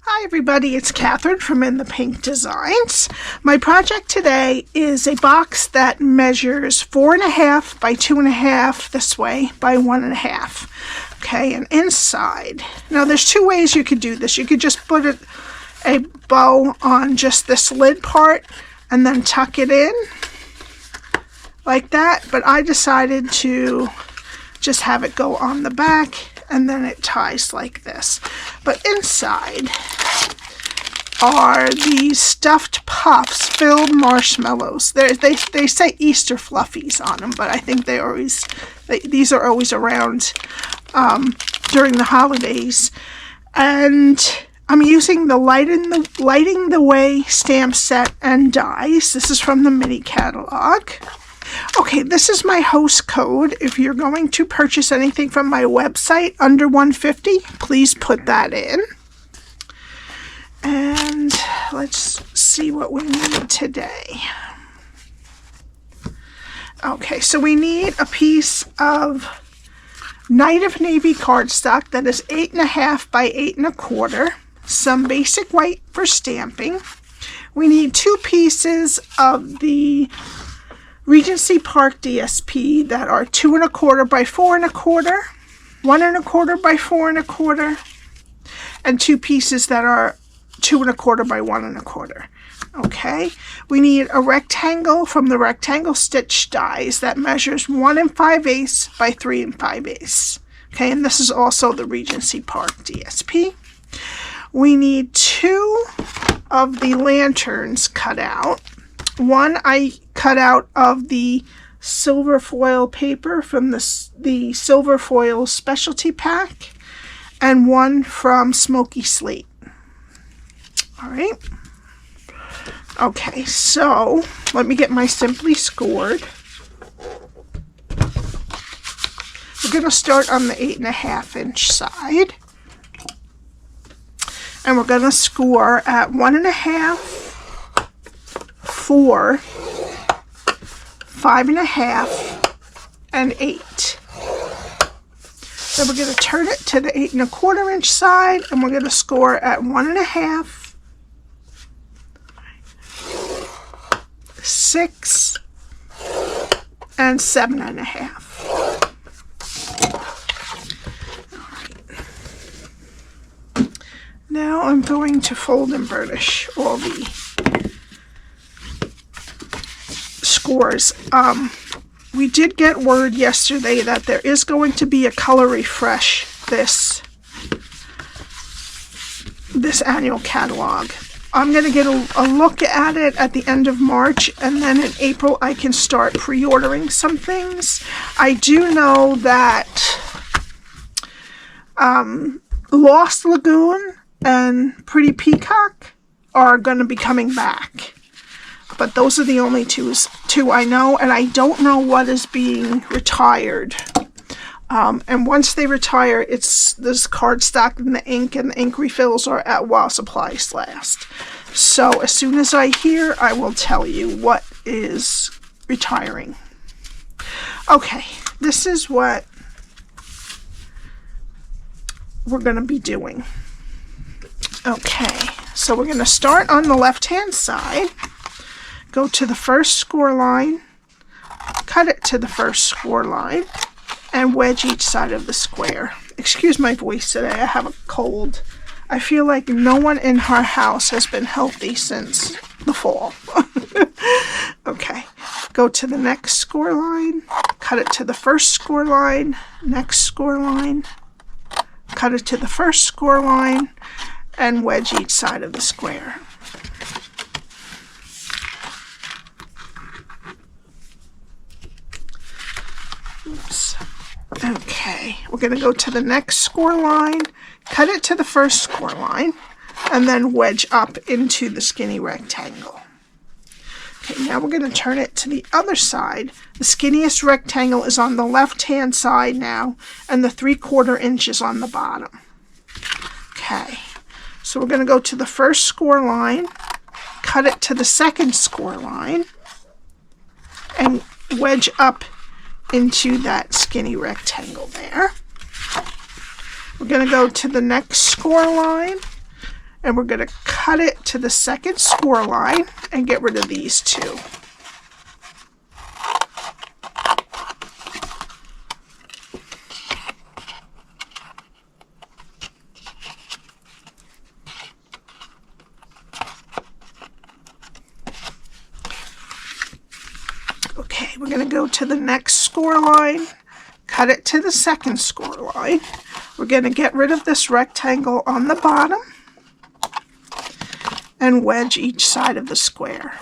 Hi everybody, it's Cathryn from In the Pink Designs. My project today is a box that measures 4.5 by 2.5 this way by 1.5. Okay, and inside, now there's two ways you could do this. You could just put a bow on just this lid part and then tuck it in like that, but I decided to just have it go on the back and then it ties like this. But inside are these stuffed puffs filled marshmallows. They say Easter fluffies on them, but I think these are always around during the holidays. And I'm using the Lighting the Way stamp set and dies. This is from the mini catalog. Okay, this is my host code. If you're going to purchase anything from my website under $150, please put that in. And let's see what we need today. Okay, so we need a piece of Night of Navy cardstock that is 8.5 by 8.25. Some basic white for stamping. We need 2 pieces of the Regency Park DSP that are 2.25 by 4.25, 1.25 by 4.25, and 2 pieces that are 2.25 by 1.25. Okay, we need a rectangle from the rectangle stitch dies that measures 1 5/8 by 3 5/8. Okay, and this is also the Regency Park DSP. We need 2 of the lanterns cut out. One I cut out of the silver foil paper from the silver foil specialty pack, and one from Smoky Slate. All right. Okay, so let me get my Simply Scored. We're going to start on the 8.5 inch side. And we're going to score at 1.5, 4, 5.5, and 8. Then we're going to turn it to the 8.25 inch side, and we're going to score at 1.5, 6, and 7.5. Now I'm going to fold and burnish all the scores. We did get word yesterday that there is going to be a color refresh this annual catalog. I'm going to get a look at it at the end of March, and then in April I can start pre-ordering some things. I do know that Lost Lagoon and Pretty Peacock are going to be coming back. But those are the only two I know, and I don't know what is being retired. And once they retire, it's this cardstock and the ink refills are at while supplies last. So as soon as I hear, I will tell you what is retiring. Okay, this is what we're going to be doing. Okay, so we're going to start on the left-hand side. Go to the first score line, cut it to the first score line, and wedge each side of the square. Excuse my voice today, I have a cold. I feel like no one in our house has been healthy since the fall. Okay, go to the next score line, cut it to the first score line, next score line, cut it to the first score line, and wedge each side of the square. Oops. Okay, we're going to go to the next score line, cut it to the first score line, and then wedge up into the skinny rectangle. Okay, now we're going to turn it to the other side. The skinniest rectangle is on the left-hand side now, and the 3/4 inch is on the bottom. Okay, so we're going to go to the first score line, cut it to the second score line, and wedge up into that skinny rectangle there. We're going to go to the next score line and we're going to cut it to the second score line and get rid of these two. Okay, we're going to go to the next score line, cut it to the second score line. We're going to get rid of this rectangle on the bottom and wedge each side of the square.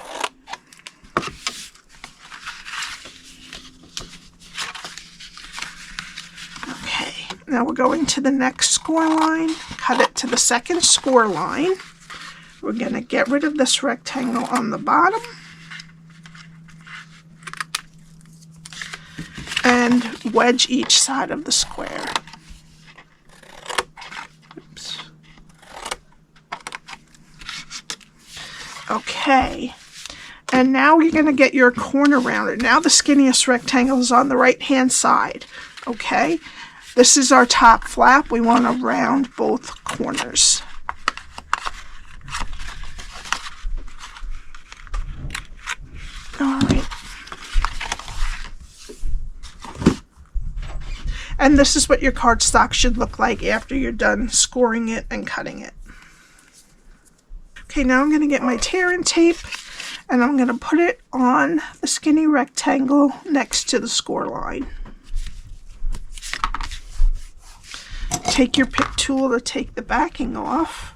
Okay, now we're going to the next score line, cut it to the second score line. We're going to get rid of this rectangle on the bottom and wedge each side of the square. Oops. Okay, and now you're going to get your corner rounded. Now the skinniest rectangle is on the right hand side. Okay, this is our top flap. We want to round both corners. All right. And this is what your cardstock should look like after you're done scoring it and cutting it. Okay, now I'm going to get my tear and tape, and I'm going to put it on the skinny rectangle next to the score line. Take your pick tool to take the backing off.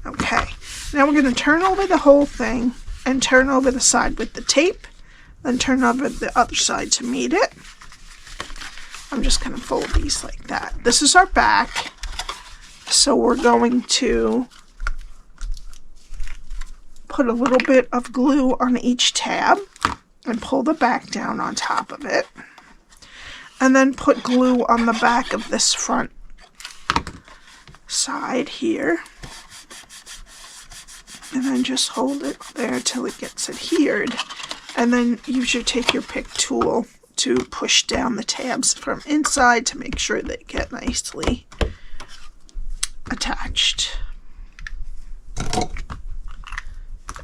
Okay, now we're going to turn over the whole thing and turn over the side with the tape. Then turn over the other side to meet it. I'm just going to fold these like that. This is our back. So we're going to put a little bit of glue on each tab and pull the back down on top of it. And then put glue on the back of this front side here. And then just hold it there till it gets adhered. And then take your pick tool to push down the tabs from inside to make sure they get nicely attached.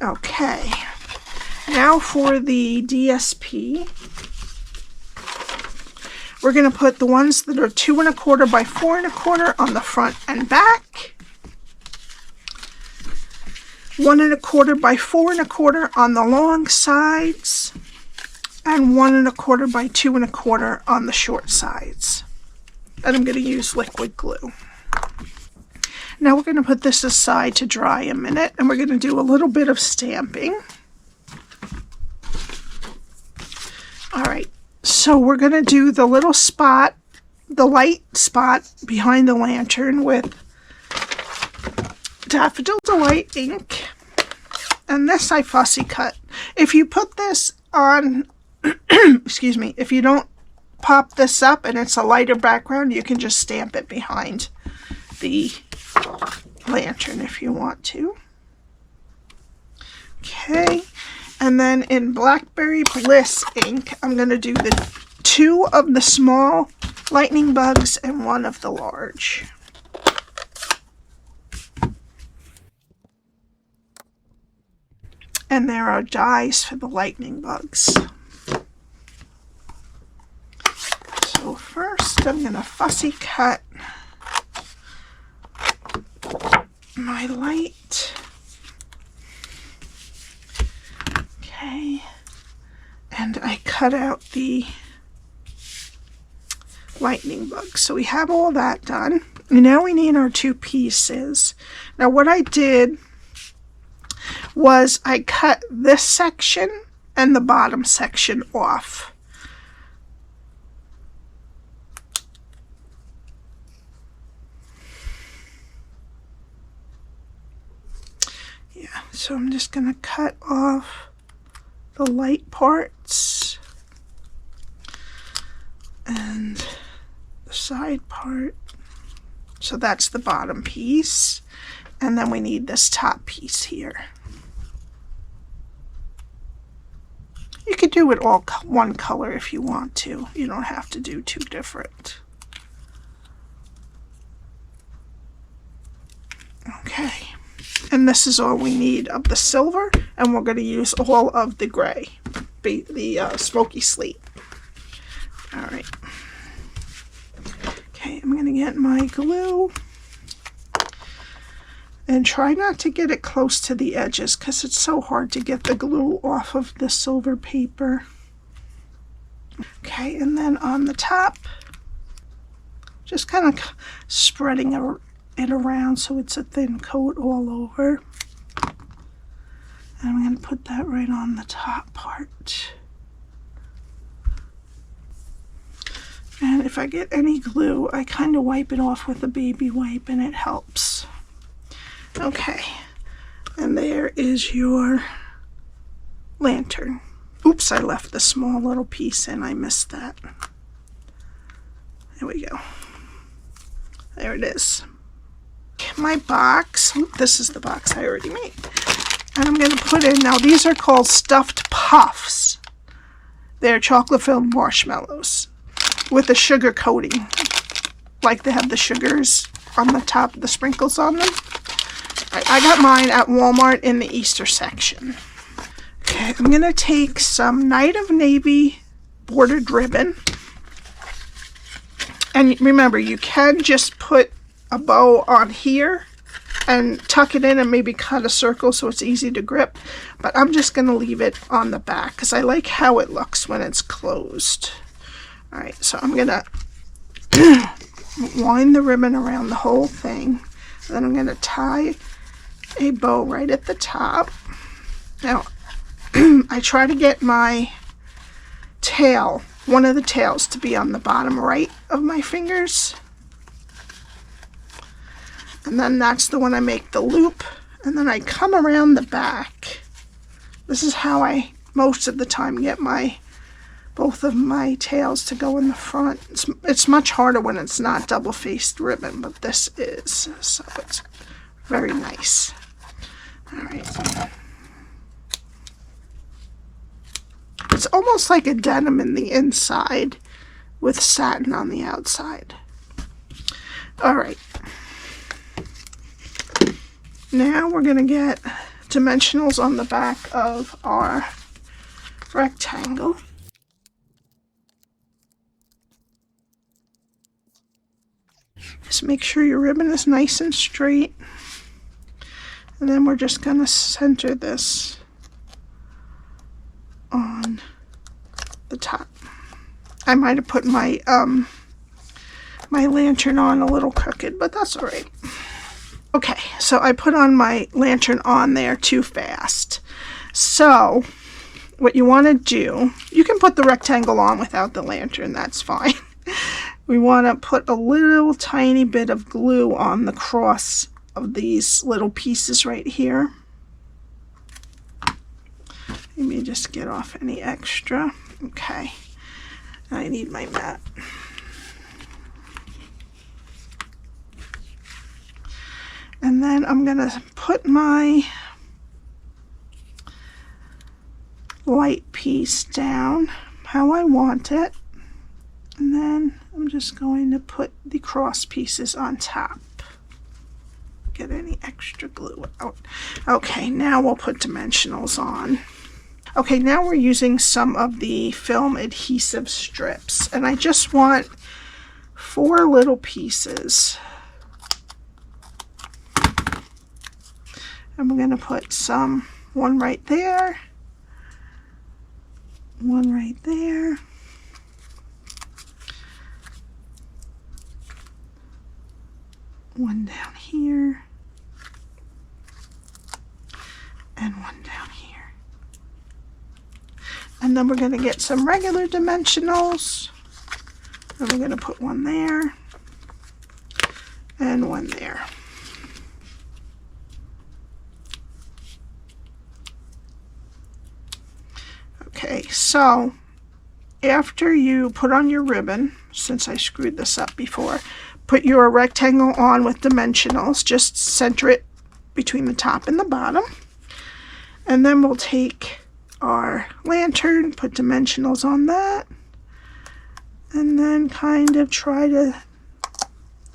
Okay, now for the DSP, we're going to put the ones that are 2 1/4 by 4 1/4 on the front and back. 1 1/4 by 4 1/4 on the long sides, and 1 1/4 by 2 1/4 on the short sides. And I'm going to use liquid glue. Now we're going to put this aside to dry a minute, and we're going to do a little bit of stamping. All right, so we're going to do the little spot, the light spot behind the lantern with Daffodil Delight Ink, and this I fussy cut. If you put this on, excuse me, if you don't pop this up and it's a lighter background, you can just stamp it behind the lantern if you want to. Okay, and then in Blackberry Bliss Ink, I'm going to do the 2 of the small lightning bugs and 1 of the large. And there are dies for the lightning bugs. So first I'm going to fussy cut my light. Okay. And I cut out the lightning bugs. So we have all that done. And now we need our 2 pieces. Now what I did was I cut this section and the bottom section off. Yeah, so I'm just going to cut off the light parts and the side part. So that's the bottom piece. And then we need this top piece here. You could do it all one color if you want to. You don't have to do 2 different. Okay, and this is all we need of the silver, and we're going to use all of the gray, the smoky slate. All right. Okay, I'm going to get my glue and try not to get it close to the edges because it's so hard to get the glue off of the silver paper. Okay, and then on the top, just kind of spreading it around so it's a thin coat all over. And I'm going to put that right on the top part. And if I get any glue, I kind of wipe it off with a baby wipe and it helps. Okay, and there is your lantern. Oops, I left the small little piece in. I missed that. There we go. There it is. My box. This is the box I already made. And I'm going to put in, now these are called stuffed puffs. They're chocolate filled marshmallows with a sugar coating. Like they have the sugars on the top, the sprinkles on them. I got mine at Walmart in the Easter section. Okay, I'm going to take some Night of Navy bordered ribbon. And remember, you can just put a bow on here and tuck it in and maybe cut a circle so it's easy to grip. But I'm just going to leave it on the back because I like how it looks when it's closed. Alright, so I'm going to wind the ribbon around the whole thing. Then I'm going to tie a bow right at the top. Now, I try to get my tail, one of the tails, to be on the bottom right of my fingers. And then that's the one I make the loop. And then I come around the back. This is how I, most of the time, get both of my tails to go in the front. It's much harder when it's not double-faced ribbon, but this is. So it's very nice. All right. It's almost like a denim in the inside with satin on the outside. All right. Now we're going to get dimensionals on the back of our rectangle. Just make sure your ribbon is nice and straight. And then we're just going to center this on the top. I might have put my my lantern on a little crooked, but that's all right. Okay, so I put on my lantern on there too fast. So what you want to do, you can put the rectangle on without the lantern, that's fine. We want to put a little tiny bit of glue on the cross of these little pieces right here. Let me just get off any extra. Okay, I need my mat. And then I'm going to put my light piece down how I want it. And then I'm just going to put the cross pieces on top. Get any extra glue out. Okay, now we'll put dimensionals on. Okay, now we're using some of the film adhesive strips. And I just want 4 little pieces. And we're going to put one right there, one right there, one down here, and one down here. And then we're going to get some regular dimensionals, and we're going to put one there and one there. Okay, so after you put on your ribbon, since I screwed this up before, put your rectangle on with dimensionals. Just center it between the top and the bottom. And then we'll take our lantern, put dimensionals on that, and then kind of try to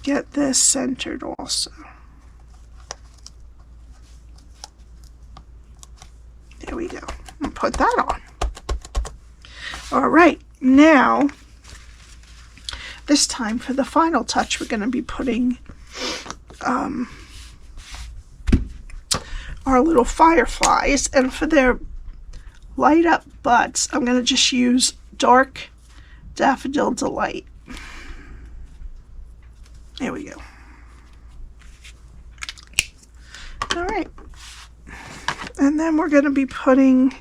get this centered also. put that on. All right, now this time for the final touch, we're going to be putting our little fireflies, and for their light up butts, I'm going to just use dark Daffodil Delight. There we go. All right, and then we're going to be putting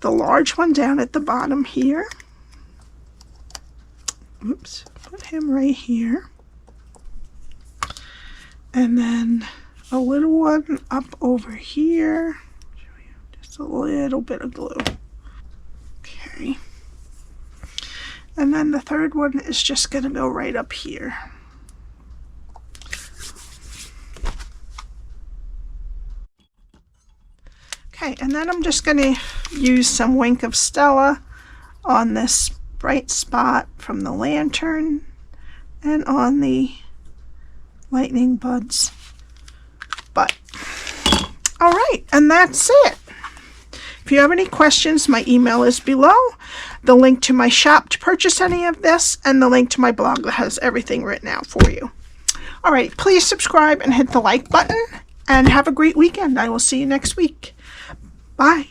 the large one down at the bottom here. Oops, put him right here. And then a little one up over here. Just a little bit of glue. Okay. And then the third one is just going to go right up here. Okay, and then I'm just going to use some Wink of Stella on this bright spot from the lantern and on the lightning buds butt. All right, and that's it. If you have any questions, my email is below. The link to my shop to purchase any of this, and the link to my blog that has everything written out for you. All right, please subscribe and hit the like button, and have a great weekend. I will see you next week. Bye.